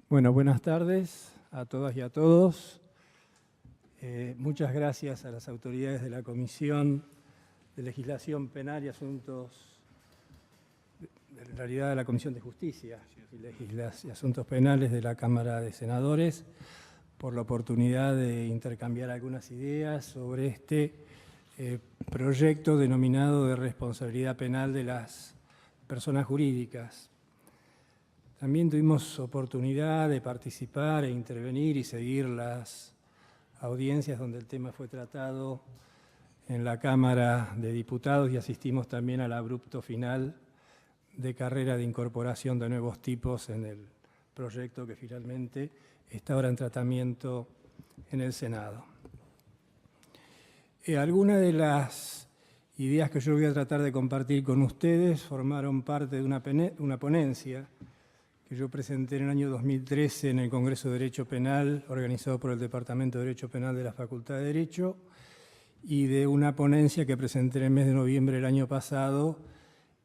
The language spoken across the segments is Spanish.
Bueno, buenas tardes a todas y a todos. Muchas gracias a las autoridades de la Comisión de Legislación Penal y Asuntos, en realidad de la Comisión de Justicia y Asuntos Penales de la Cámara de Senadores, por la oportunidad de intercambiar algunas ideas sobre este proyecto denominado de responsabilidad penal de las personas jurídicas. También tuvimos oportunidad de participar e intervenir y seguir las audiencias donde el tema fue tratado en la Cámara de Diputados y asistimos también al abrupto final de carrera de incorporación de nuevos tipos en el proyecto que finalmente está ahora en tratamiento en el Senado. Algunas de las ideas que yo voy a tratar de compartir con ustedes formaron parte de una ponencia que yo presenté en el año 2013 en el Congreso de Derecho Penal, organizado por el Departamento de Derecho Penal de la Facultad de Derecho, y de una ponencia que presenté en el mes de noviembre del año pasado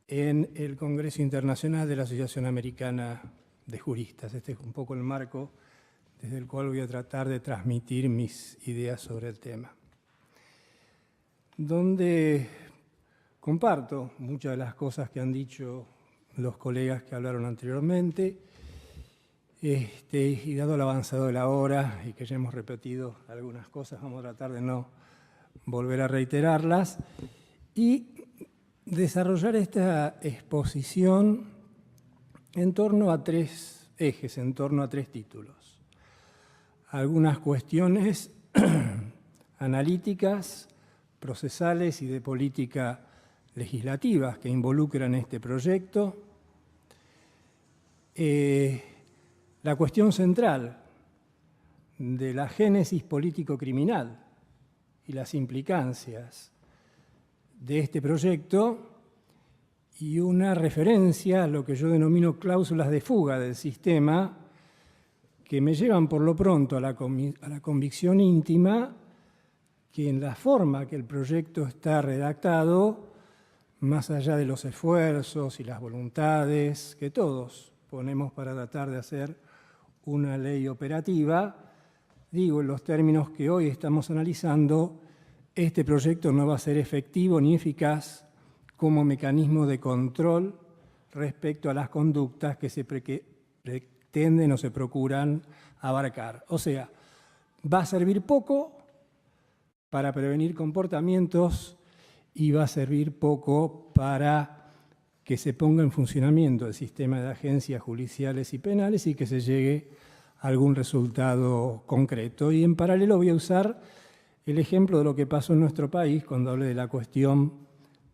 en el Congreso Internacional de la Asociación Americana de Juristas. Este es un poco el marco desde el cual voy a tratar de transmitir mis ideas sobre el tema, donde comparto muchas de las cosas que han dicho los colegas que hablaron anteriormente, y dado el avanzado de la hora y que ya hemos repetido algunas cosas, vamos a tratar de no volver a reiterarlas y desarrollar esta exposición en torno a tres ejes, en torno a tres títulos. Algunas cuestiones analíticas, procesales y de política legislativas que involucran este proyecto. La cuestión central de la génesis político-criminal y las implicancias de este proyecto y una referencia a lo que yo denomino cláusulas de fuga del sistema que me llevan por lo pronto a la convicción íntima que en la forma que el proyecto está redactado, más allá de los esfuerzos y las voluntades que todos ponemos para tratar de hacer una ley operativa, digo en los términos que hoy estamos analizando, este proyecto no va a ser efectivo ni eficaz como mecanismo de control respecto a las conductas que se pretenden o se procuran abarcar. O sea, va a servir poco para prevenir comportamientos y va a servir poco para que se ponga en funcionamiento el sistema de agencias judiciales y penales y que se llegue a algún resultado concreto. Y en paralelo voy a usar el ejemplo de lo que pasó en nuestro país cuando hablé de la cuestión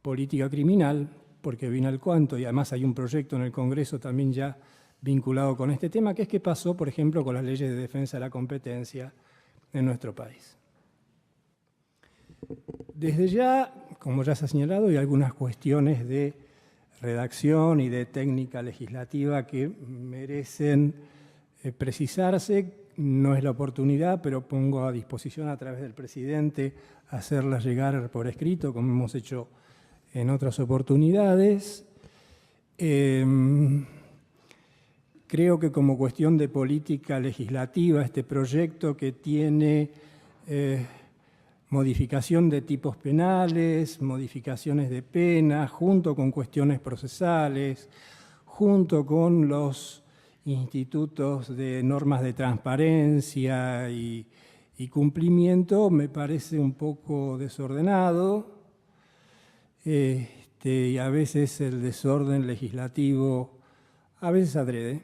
política criminal, porque viene al cuento y además hay un proyecto en el Congreso también ya vinculado con este tema, que es qué pasó, por ejemplo, con las leyes de defensa de la competencia en nuestro país. Desde ya, como ya se ha señalado, hay algunas cuestiones de redacción y de técnica legislativa que merecen precisarse. No es la oportunidad, pero pongo a disposición a través del presidente hacerlas llegar por escrito, como hemos hecho en otras oportunidades. Creo que como cuestión de política legislativa, este proyecto que tiene modificación de tipos penales, modificaciones de penas, junto con cuestiones procesales, junto con los institutos de normas de transparencia y cumplimiento, me parece un poco desordenado, y a veces el desorden legislativo, a veces adrede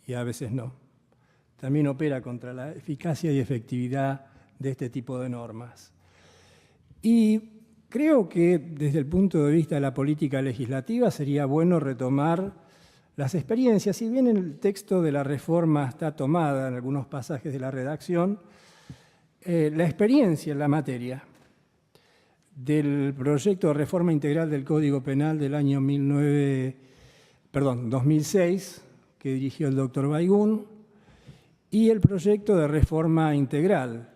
y a veces no. También opera contra la eficacia y efectividad de este tipo de normas. Y creo que desde el punto de vista de la política legislativa sería bueno retomar las experiencias. Si bien el texto de la reforma está tomada en algunos pasajes de la redacción, la experiencia en la materia del proyecto de reforma integral del Código Penal del año 2006, que dirigió el doctor Baigún, y el proyecto de reforma integral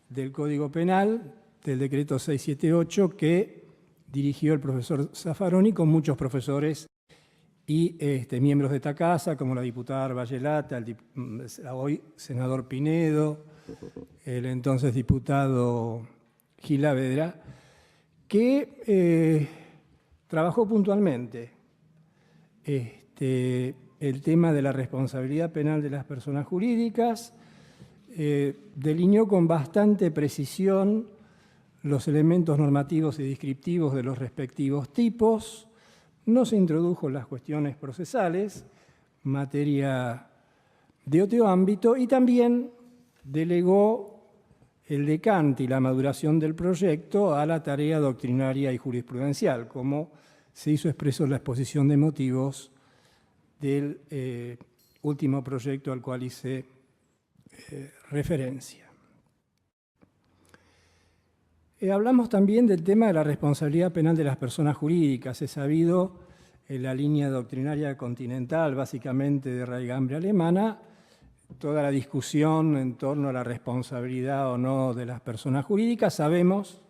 del Código Penal, del decreto 678, que dirigió el profesor Zaffaroni con muchos profesores y miembros de esta casa, como la diputada Arbayelata, el hoy senador Pinedo, el entonces diputado Gilavedra, que trabajó puntualmente el tema de la responsabilidad penal de las personas jurídicas, delineó con bastante precisión los elementos normativos y descriptivos de los respectivos tipos, no se introdujo las cuestiones procesales, materia de otro ámbito, y también delegó el decante y la maduración del proyecto a la tarea doctrinaria y jurisprudencial, como se hizo expreso en la exposición de motivos del último proyecto al cual hice referencia. Hablamos también del tema de la responsabilidad penal de las personas jurídicas. Es sabido en la línea doctrinaria continental, básicamente de raigambre alemana, toda la discusión en torno a la responsabilidad o no de las personas jurídicas. Sabemos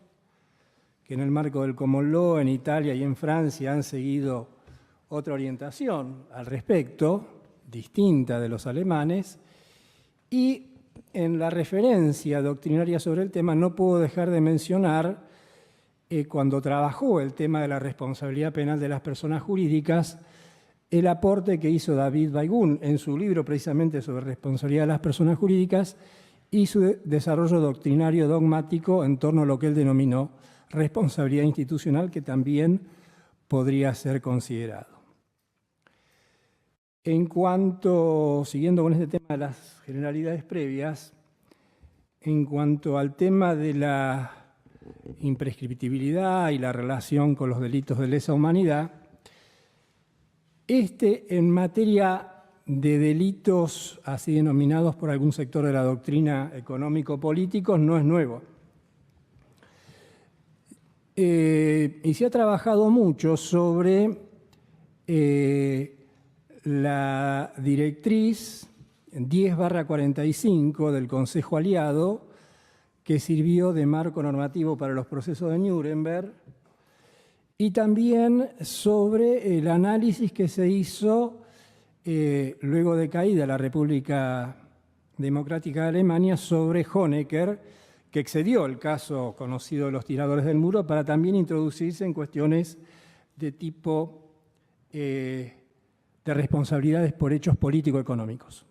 que en el marco del Common Law en Italia y en Francia han seguido otra orientación al respecto, distinta de los alemanes, y en la referencia doctrinaria sobre el tema no puedo dejar de mencionar cuando trabajó el tema de la responsabilidad penal de las personas jurídicas, el aporte que hizo David Baygun en su libro precisamente sobre responsabilidad de las personas jurídicas y su desarrollo doctrinario dogmático en torno a lo que él denominó responsabilidad institucional, que también podría ser considerado. En cuanto, siguiendo con este tema de las generalidades previas, en cuanto al tema de la imprescriptibilidad y la relación con los delitos de lesa humanidad, en materia de delitos así denominados por algún sector de la doctrina económico-políticos no es nuevo. Y se ha trabajado mucho sobre la directriz 10/45 del Consejo Aliado, que sirvió de marco normativo para los procesos de Nuremberg, y también sobre el análisis que se hizo luego de caída la República Democrática de Alemania sobre Honecker, que excedió el caso conocido de los tiradores del muro para también introducirse en cuestiones de tipo de responsabilidades por hechos político-económicos.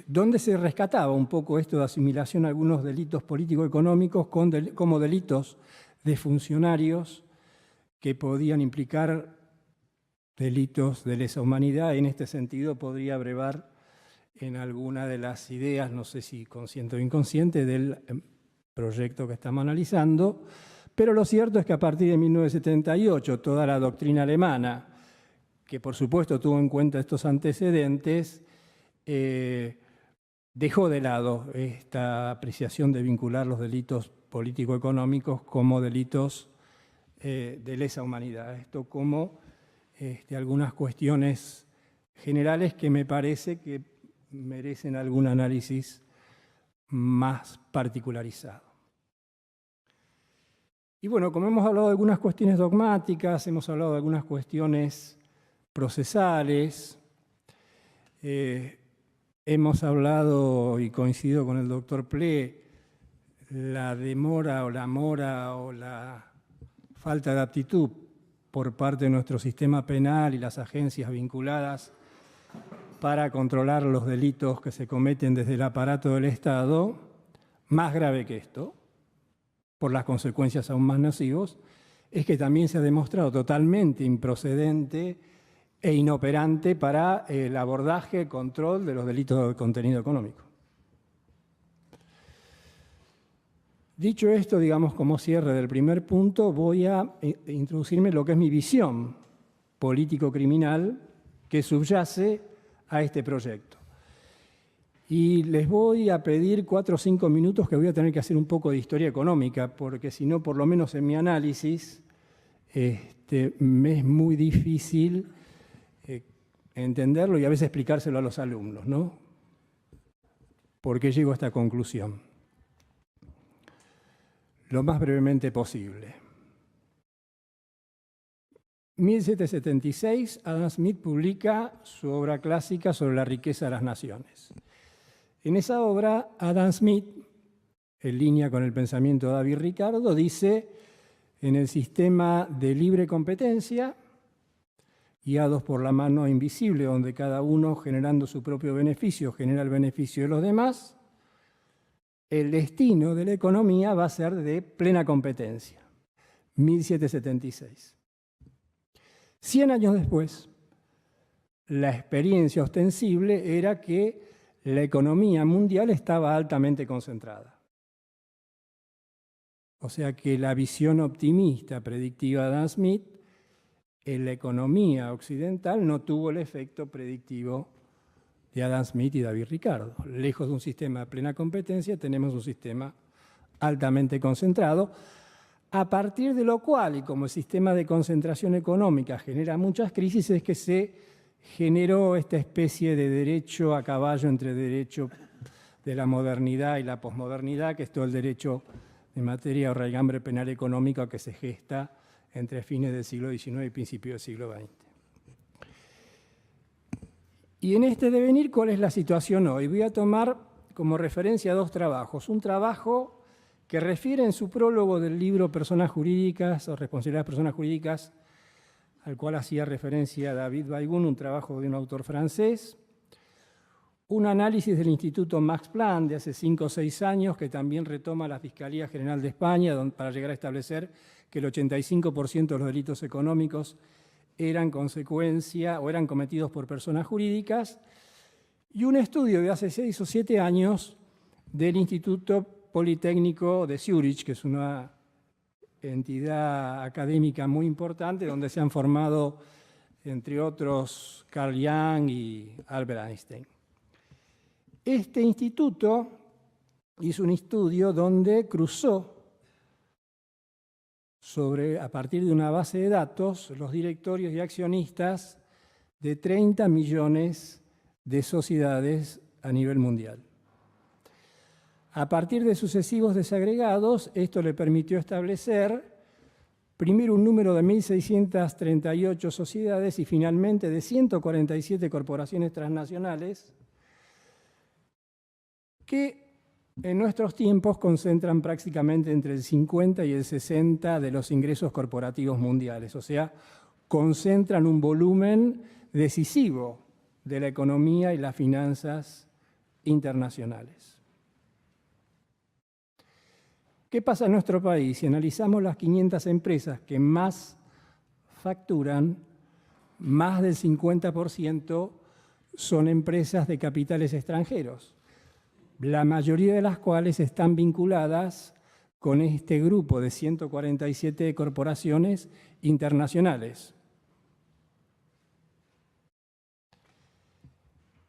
Donde se rescataba un poco esto de asimilación a algunos delitos político-económicos como delitos de funcionarios que podían implicar delitos de lesa humanidad. En este sentido podría brevar en alguna de las ideas, no sé si consciente o inconsciente, del proyecto que estamos analizando, pero lo cierto es que a partir de 1978 toda la doctrina alemana, que por supuesto tuvo en cuenta estos antecedentes, dejó de lado esta apreciación de vincular los delitos político-económicos como delitos de lesa humanidad. Esto como algunas cuestiones generales que me parece que merecen algún análisis más particularizado. Y bueno, como hemos hablado de algunas cuestiones dogmáticas, hemos hablado de algunas cuestiones procesales, hemos hablado, y coincido con el doctor Ple, la demora o la mora o la falta de aptitud por parte de nuestro sistema penal y las agencias vinculadas para controlar los delitos que se cometen desde el aparato del Estado, más grave que esto, por las consecuencias aún más nocivas, es que también se ha demostrado totalmente improcedente e inoperante para el abordaje, control de los delitos de contenido económico. Dicho esto, digamos como cierre del primer punto, voy a introducirme en lo que es mi visión político-criminal que subyace a este proyecto. Y les voy a pedir 4 o 5 minutos que voy a tener que hacer un poco de historia económica, porque si no, por lo menos en mi análisis, me es muy difícil entenderlo y a veces explicárselo a los alumnos, ¿no? ¿Por qué llego a esta conclusión? Lo más brevemente posible. 1776, Adam Smith publica su obra clásica sobre la riqueza de las naciones. En esa obra, Adam Smith, en línea con el pensamiento de David Ricardo, dice: en el sistema de libre competencia, guiados por la mano invisible, donde cada uno, generando su propio beneficio, genera el beneficio de los demás, el destino de la economía va a ser de plena competencia. 1776. 100 años después, la experiencia ostensible era que la economía mundial estaba altamente concentrada. O sea que la visión optimista predictiva de Adam Smith en la economía occidental no tuvo el efecto predictivo de Adam Smith y David Ricardo. Lejos de un sistema de plena competencia, tenemos un sistema altamente concentrado, a partir de lo cual, y como el sistema de concentración económica genera muchas crisis, es que se generó esta especie de derecho a caballo entre derecho de la modernidad y la posmodernidad, que es todo el derecho de materia o raigambre penal económica que se gesta entre fines del siglo XIX y principios del siglo XX. Y en este devenir, ¿cuál es la situación hoy? Voy a tomar como referencia dos trabajos. Un trabajo que refiere en su prólogo del libro Personas Jurídicas o Responsabilidades de Personas Jurídicas, al cual hacía referencia David Baygun, un trabajo de un autor francés. Un análisis del Instituto Max Planck de hace 5 o 6 años, que también retoma la Fiscalía General de España, para llegar a establecer que el 85% de los delitos económicos eran consecuencia o eran cometidos por personas jurídicas. Y un estudio de hace 6 o 7 años del Instituto Politécnico de Zúrich, que es una entidad académica muy importante, donde se han formado, entre otros, Carl Jung y Albert Einstein. Este instituto hizo un estudio donde cruzó a partir de una base de datos, los directorios y accionistas de 30 millones de sociedades a nivel mundial. A partir de sucesivos desagregados, esto le permitió establecer primero un número de 1.638 sociedades y finalmente de 147 corporaciones transnacionales que en nuestros tiempos concentran prácticamente entre el 50 y el 60 de los ingresos corporativos mundiales, o sea, concentran un volumen decisivo de la economía y las finanzas internacionales. ¿Qué pasa en nuestro país? Si analizamos las 500 empresas que más facturan, más del 50% son empresas de capitales extranjeros, la mayoría de las cuales están vinculadas con este grupo de 147 corporaciones internacionales.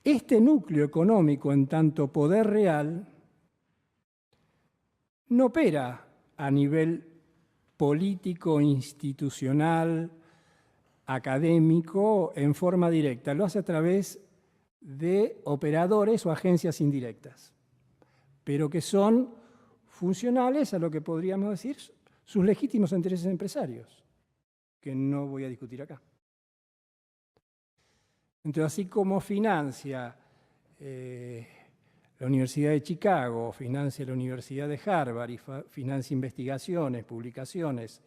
Este núcleo económico, en tanto poder real, no opera a nivel político, institucional, académico, en forma directa. Lo hace a través de operadores o agencias indirectas, pero que son funcionales a lo que podríamos decir sus legítimos intereses empresarios, que no voy a discutir acá. Entonces, así como financia la Universidad de Chicago, financia la Universidad de Harvard y financia investigaciones, publicaciones,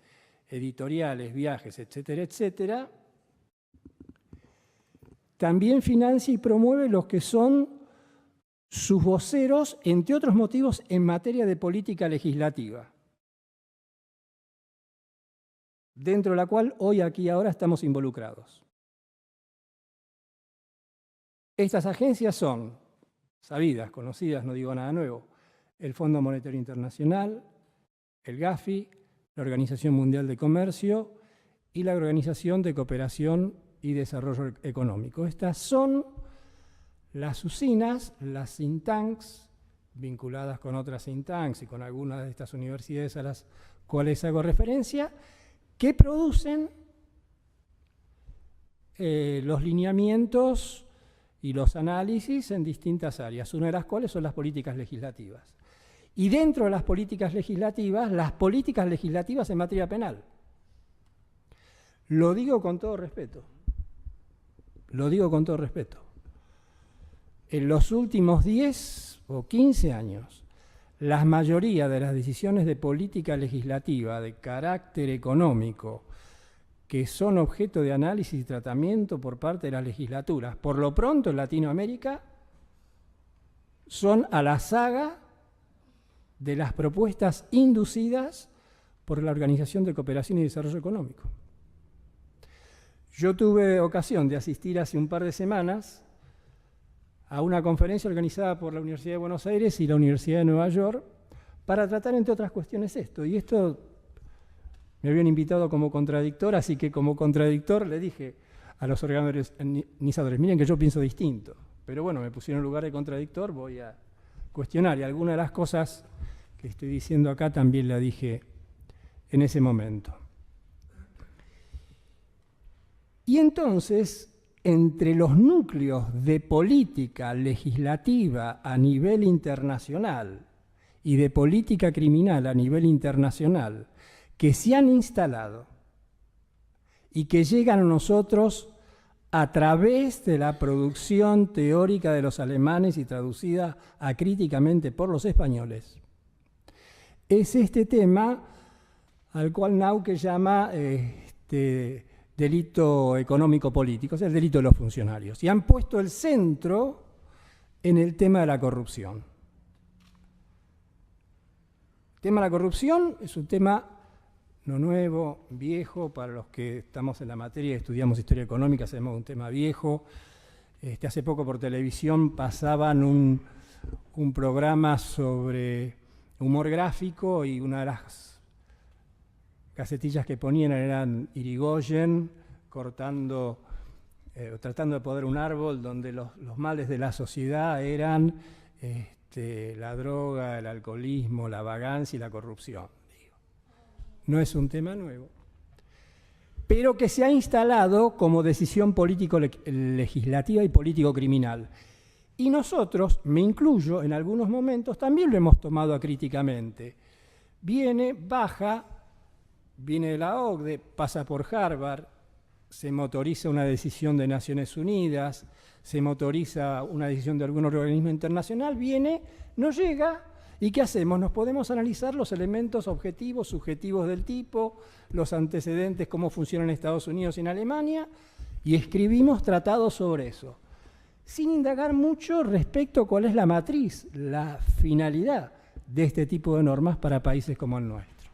editoriales, viajes, etcétera, etcétera, también financia y promueve los que son sus voceros, entre otros motivos, en materia de política legislativa, dentro de la cual hoy, aquí y ahora estamos involucrados. Estas agencias son sabidas, conocidas, no digo nada nuevo, el Fondo Monetario Internacional, el Gafi, la Organización Mundial de Comercio y la Organización de Cooperación y Desarrollo Económico. Estas son las usinas, las think tanks, vinculadas con otras think tanks y con algunas de estas universidades a las cuales hago referencia, que producen los lineamientos y los análisis en distintas áreas, una de las cuales son las políticas legislativas. Y dentro de las políticas legislativas en materia penal. Lo digo con todo respeto. Lo digo con todo respeto. En los últimos 10 o 15 años, la mayoría de las decisiones de política legislativa de carácter económico que son objeto de análisis y tratamiento por parte de las legislaturas, por lo pronto en Latinoamérica, son a la saga de las propuestas inducidas por la Organización de Cooperación y Desarrollo Económico. Yo tuve ocasión de asistir hace un par de semanas a una conferencia organizada por la Universidad de Buenos Aires y la Universidad de Nueva York para tratar, entre otras cuestiones, esto. Y esto me habían invitado como contradictor, así que como contradictor le dije a los organizadores, miren que yo pienso distinto, pero bueno, me pusieron en lugar de contradictor, voy a cuestionar, y alguna de las cosas que estoy diciendo acá también la dije en ese momento. Y entonces, entre los núcleos de política legislativa a nivel internacional y de política criminal a nivel internacional que se han instalado y que llegan a nosotros a través de la producción teórica de los alemanes y traducida acríticamente por los españoles, es este tema al cual Nauque llama delito económico-político, o sea, el delito de los funcionarios. Y han puesto el centro en el tema de la corrupción. El tema de la corrupción es un tema no nuevo, viejo, para los que estamos en la materia y estudiamos historia económica, sabemos un tema viejo. Hace poco por televisión pasaban un programa sobre humor gráfico y una de las gacetillas que ponían eran Irigoyen cortando, tratando de podar un árbol donde los males de la sociedad eran la droga, el alcoholismo, la vagancia y la corrupción. No es un tema nuevo, pero que se ha instalado como decisión político-legislativa y político-criminal. Y nosotros, me incluyo, en algunos momentos también lo hemos tomado acríticamente. Viene, baja, viene de la OCDE, pasa por Harvard, se motoriza una decisión de Naciones Unidas, se motoriza una decisión de algún organismo internacional, viene, no llega. ¿Y qué hacemos? Nos podemos analizar los elementos objetivos, subjetivos del tipo, los antecedentes, cómo funcionan en Estados Unidos y en Alemania, y escribimos tratados sobre eso, sin indagar mucho respecto a cuál es la matriz, la finalidad de este tipo de normas para países como el nuestro.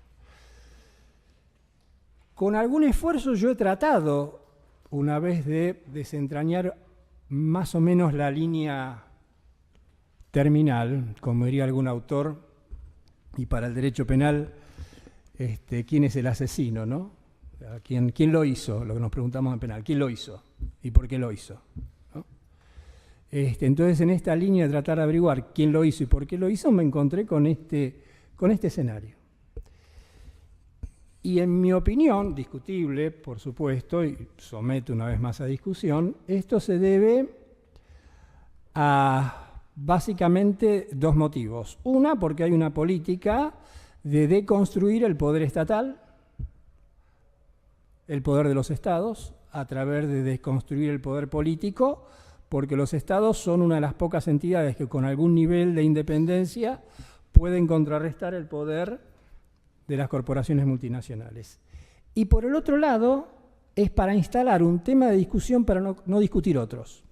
Con algún esfuerzo yo he tratado, una vez de desentrañar más o menos la línea terminal, como diría algún autor, y para el derecho penal, ¿quién es el asesino, no? ¿Quién lo hizo? Lo que nos preguntamos en penal, ¿quién lo hizo? ¿Y por qué lo hizo? ¿No? Entonces, en esta línea de tratar de averiguar quién lo hizo y por qué lo hizo, me encontré con este escenario. Y en mi opinión, discutible, por supuesto, y someto una vez más a discusión, esto se debe a básicamente dos motivos. Una, porque hay una política de deconstruir el poder estatal, el poder de los estados, a través de desconstruir el poder político, porque los estados son una de las pocas entidades que con algún nivel de independencia pueden contrarrestar el poder de las corporaciones multinacionales. Y por el otro lado, es para instalar un tema de discusión para no discutir otros.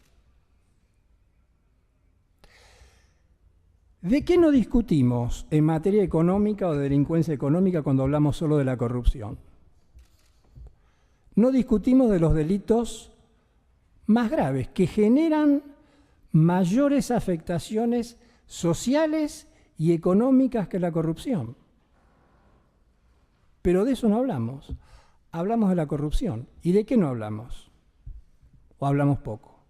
¿De qué no discutimos en materia económica o de delincuencia económica cuando hablamos solo de la corrupción? No discutimos de los delitos más graves, que generan mayores afectaciones sociales y económicas que la corrupción. Pero de eso no hablamos. Hablamos de la corrupción. ¿Y de qué no hablamos? ¿O hablamos poco?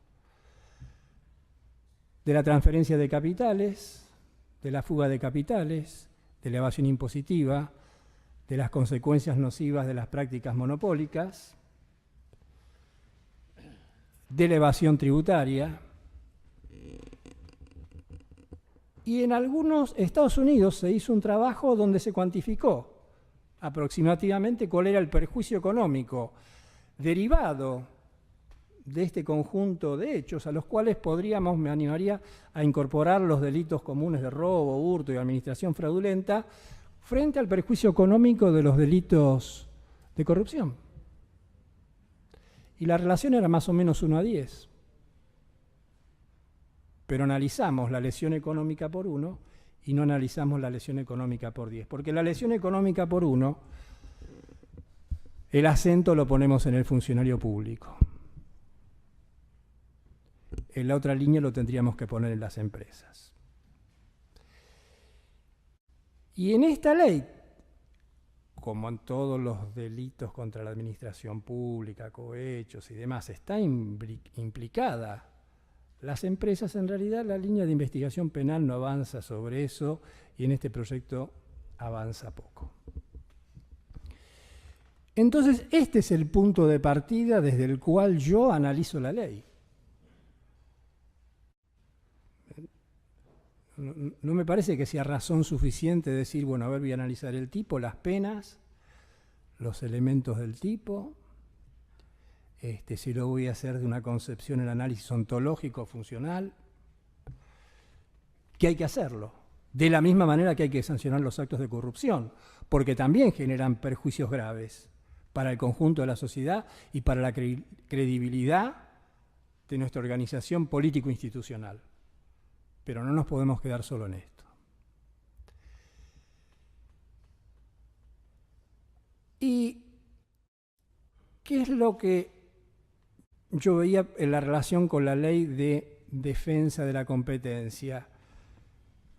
De la transferencia de capitales, de la fuga de capitales, de la evasión impositiva, de las consecuencias nocivas de las prácticas monopólicas, de la evasión tributaria. Y en algunos Estados Unidos se hizo un trabajo donde se cuantificó aproximativamente cuál era el perjuicio económico derivado de este conjunto de hechos, a los cuales podríamos, me animaría, a incorporar los delitos comunes de robo, hurto y administración fraudulenta, frente al perjuicio económico de los delitos de corrupción. Y la relación era más o menos 1 a 10. Pero analizamos la lesión económica por 1 y no analizamos la lesión económica por 10. Porque la lesión económica por 1, el acento lo ponemos en el funcionario público. En la otra línea lo tendríamos que poner en las empresas. Y en esta ley, como en todos los delitos contra la administración pública, cohechos y demás, está implicada las empresas. En realidad la línea de investigación penal no avanza sobre eso y en este proyecto avanza poco. Entonces, este es el punto de partida desde el cual yo analizo la ley. No me parece que sea razón suficiente decir, bueno, a ver, voy a analizar el tipo, las penas, los elementos del tipo, si lo voy a hacer de una concepción, el análisis ontológico, funcional, que hay que hacerlo. De la misma manera que hay que sancionar los actos de corrupción, porque también generan perjuicios graves para el conjunto de la sociedad y para la credibilidad de nuestra organización político-institucional. Pero no nos podemos quedar solo en esto. ¿Y qué es lo que yo veía en la relación con la ley de defensa de la competencia?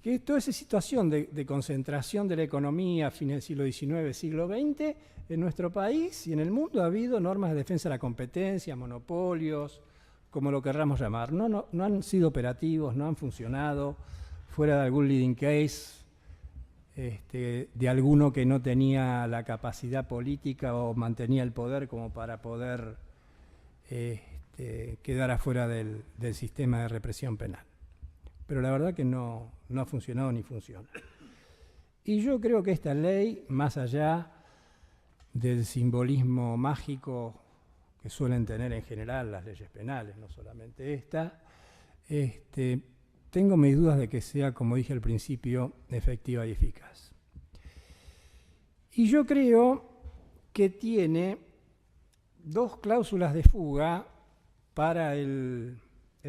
Que toda esa situación de concentración de la economía a fines del siglo XIX, siglo XX, en nuestro país y en el mundo ha habido normas de defensa de la competencia, monopolios, como lo querramos llamar. No han sido operativos, no han funcionado, fuera de algún leading case, de alguno que no tenía la capacidad política o mantenía el poder como para poder quedar afuera del sistema de represión penal. Pero la verdad que no ha funcionado ni funciona. Y yo creo que esta ley, más allá del simbolismo mágico que suelen tener en general las leyes penales, no solamente esta, tengo mis dudas de que sea, como dije al principio, efectiva y eficaz. Y yo creo que tiene 2 cláusulas de fuga para el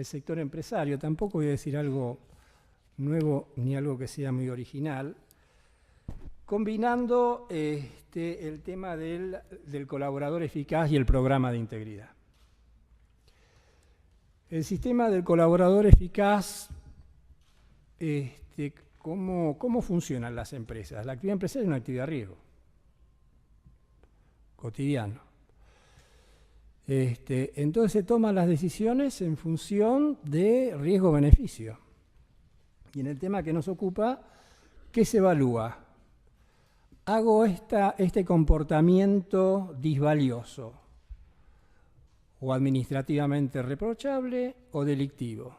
sector empresario. Tampoco voy a decir algo nuevo ni algo que sea muy original, combinando el tema del colaborador eficaz y el programa de integridad. El sistema del colaborador eficaz, ¿cómo funcionan las empresas? La actividad empresarial es una actividad de riesgo cotidiano. Entonces se toman las decisiones en función de riesgo-beneficio. Y en el tema que nos ocupa, ¿qué se evalúa? Hago este comportamiento disvalioso, o administrativamente reprochable, o delictivo.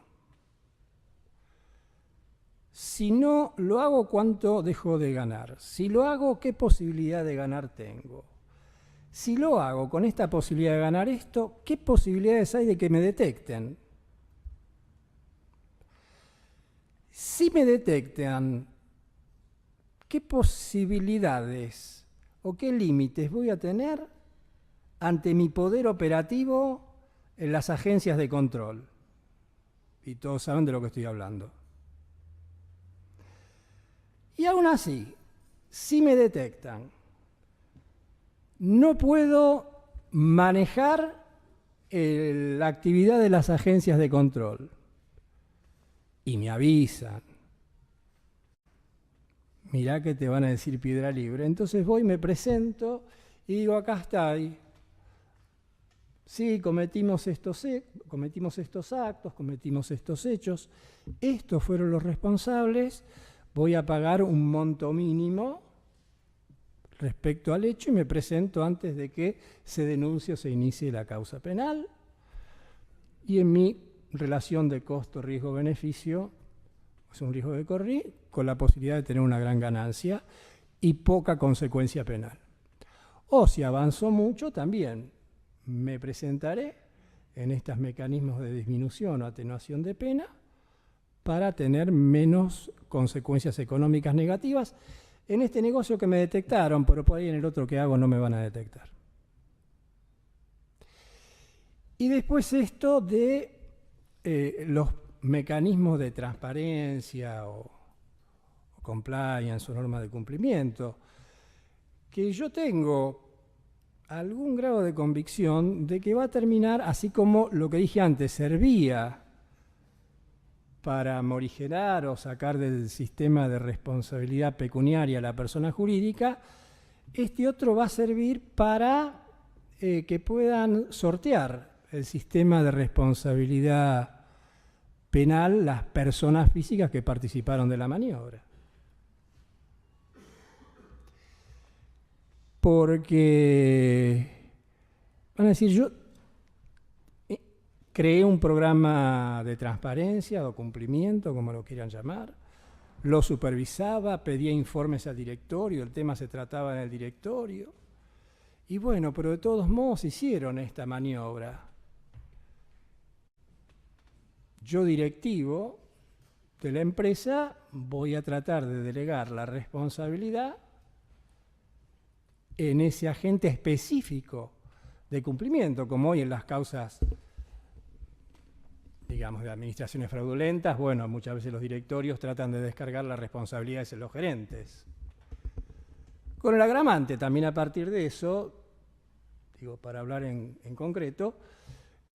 Si no lo hago, ¿cuánto dejo de ganar? Si lo hago, ¿qué posibilidad de ganar tengo? Si lo hago con esta posibilidad de ganar esto, ¿qué posibilidades hay de que me detecten? Si me detectan, ¿qué posibilidades o qué límites voy a tener ante mi poder operativo en las agencias de control? Y todos saben de lo que estoy hablando. Y aún así, si me detectan, no puedo manejar la actividad de las agencias de control. Y me avisan. Mirá que te van a decir piedra libre. Entonces voy, me presento y digo, acá está. Ahí. Sí, cometimos estos actos, cometimos estos hechos. Estos fueron los responsables. Voy a pagar un monto mínimo respecto al hecho y me presento antes de que se denuncie o se inicie la causa penal. Y en mi relación de costo, riesgo, beneficio, es un riesgo que corrí, con la posibilidad de tener una gran ganancia y poca consecuencia penal. O si avanzó mucho, también me presentaré en estos mecanismos de disminución o atenuación de pena para tener menos consecuencias económicas negativas en este negocio que me detectaron, pero por ahí en el otro que hago no me van a detectar. Y después esto de los mecanismos de transparencia o compliance o norma de cumplimiento, que yo tengo algún grado de convicción de que va a terminar, así como lo que dije antes, servía para morigerar o sacar del sistema de responsabilidad pecuniaria a la persona jurídica, este otro va a servir para que puedan sortear el sistema de responsabilidad penal las personas físicas que participaron de la maniobra. Porque van a decir, yo creé un programa de transparencia o cumplimiento, como lo quieran llamar, lo supervisaba, pedía informes al directorio, el tema se trataba en el directorio, y bueno, pero de todos modos hicieron esta maniobra. Yo, directivo de la empresa, voy a tratar de delegar la responsabilidad en ese agente específico de cumplimiento, como hoy en las causas, digamos, de administraciones fraudulentas, bueno, muchas veces los directorios tratan de descargar las responsabilidades en los gerentes. Con el agravante también a partir de eso, digo, para hablar en concreto,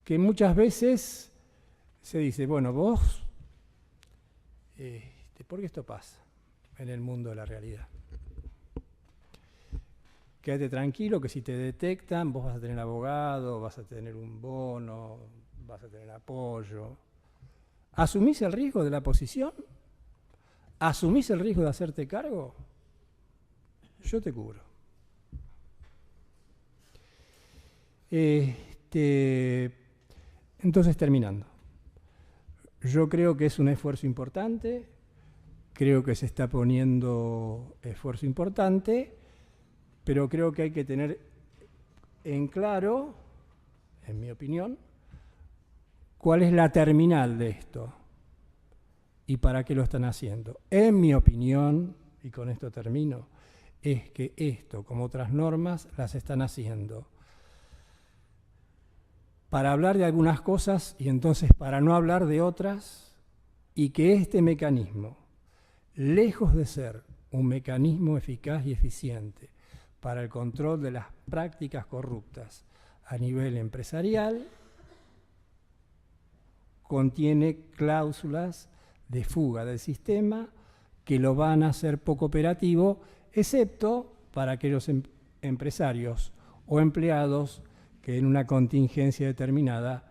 que muchas veces se dice, bueno, vos, ¿por qué esto pasa en el mundo de la realidad? Quédate tranquilo que si te detectan vos vas a tener abogado, vas a tener un bono, vas a tener apoyo. ¿Asumís el riesgo de la posición? ¿Asumís el riesgo de hacerte cargo? Yo te cubro. Entonces, terminando. Yo creo que es un esfuerzo importante, creo que se está poniendo esfuerzo importante, pero creo que hay que tener en claro, en mi opinión, cuál es la terminal de esto y para qué lo están haciendo. En mi opinión, y con esto termino, es que esto, como otras normas, las están haciendo para hablar de algunas cosas y entonces para no hablar de otras, y que este mecanismo, lejos de ser un mecanismo eficaz y eficiente para el control de las prácticas corruptas a nivel empresarial, contiene cláusulas de fuga del sistema que lo van a hacer poco operativo, excepto para aquellos empresarios o empleados que en una contingencia determinada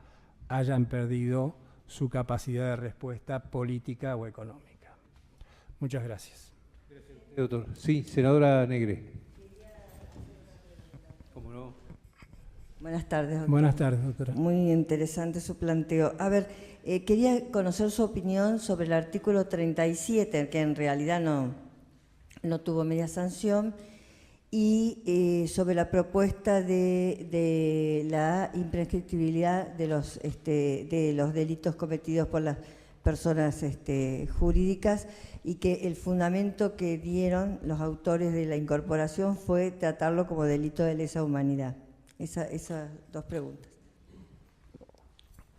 hayan perdido su capacidad de respuesta política o económica. Muchas gracias. Gracias, doctor. Sí, senadora Negre. ¿Cómo no? Buenas tardes, doctor. Buenas tardes, doctora. Muy interesante su planteo. A ver, quería conocer su opinión sobre el artículo 37, que en realidad no tuvo media sanción, y sobre la propuesta de la imprescriptibilidad de los delitos cometidos por las personas jurídicas, y que el fundamento que dieron los autores de la incorporación fue tratarlo como delito de lesa humanidad. Esas dos preguntas.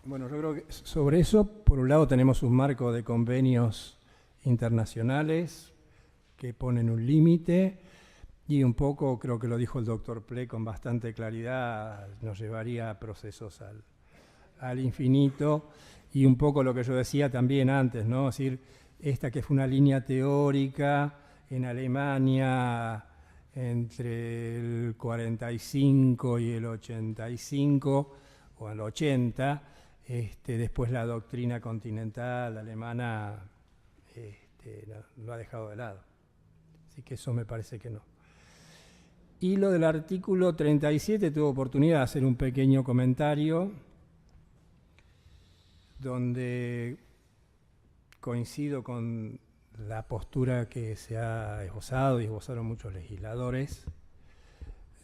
Bueno, yo creo que sobre eso, por un lado tenemos un marco de convenios internacionales que ponen un límite, y un poco, creo que lo dijo el doctor Ple con bastante claridad, nos llevaría a procesos al infinito, y un poco lo que yo decía también antes, ¿no? Es decir, esta que fue una línea teórica en Alemania entre el 45 y el 85, o el 80, después la doctrina continental alemana lo ha dejado de lado. Así que eso me parece que no. Y lo del artículo 37, tuve oportunidad de hacer un pequeño comentario donde coincido con la postura que se ha esbozado y esbozaron muchos legisladores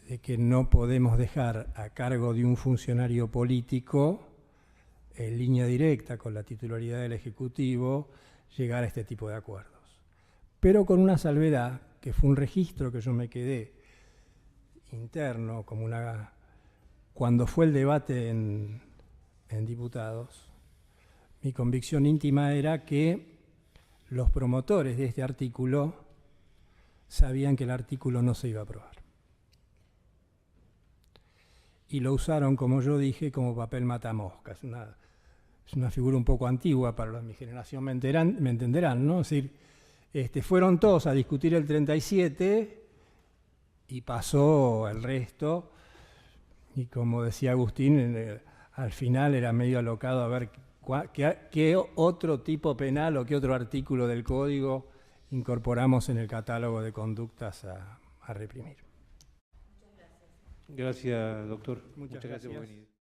de que no podemos dejar a cargo de un funcionario político, en línea directa con la titularidad del Ejecutivo, llegar a este tipo de acuerdos. Pero con una salvedad, que fue un registro que yo me quedé interno, como cuando fue el debate en diputados, mi convicción íntima era que los promotores de este artículo sabían que el artículo no se iba a aprobar. Y lo usaron, como yo dije, como papel matamoscas. Es una figura un poco antigua, para los de mi generación me entenderán, ¿no? Es decir, fueron todos a discutir el 37 y pasó el resto. Y como decía Agustín, al final era medio alocado a ver qué otro tipo penal o qué otro artículo del Código incorporamos en el catálogo de conductas a reprimir. Gracias, doctor. Muchas gracias por gracias. venir.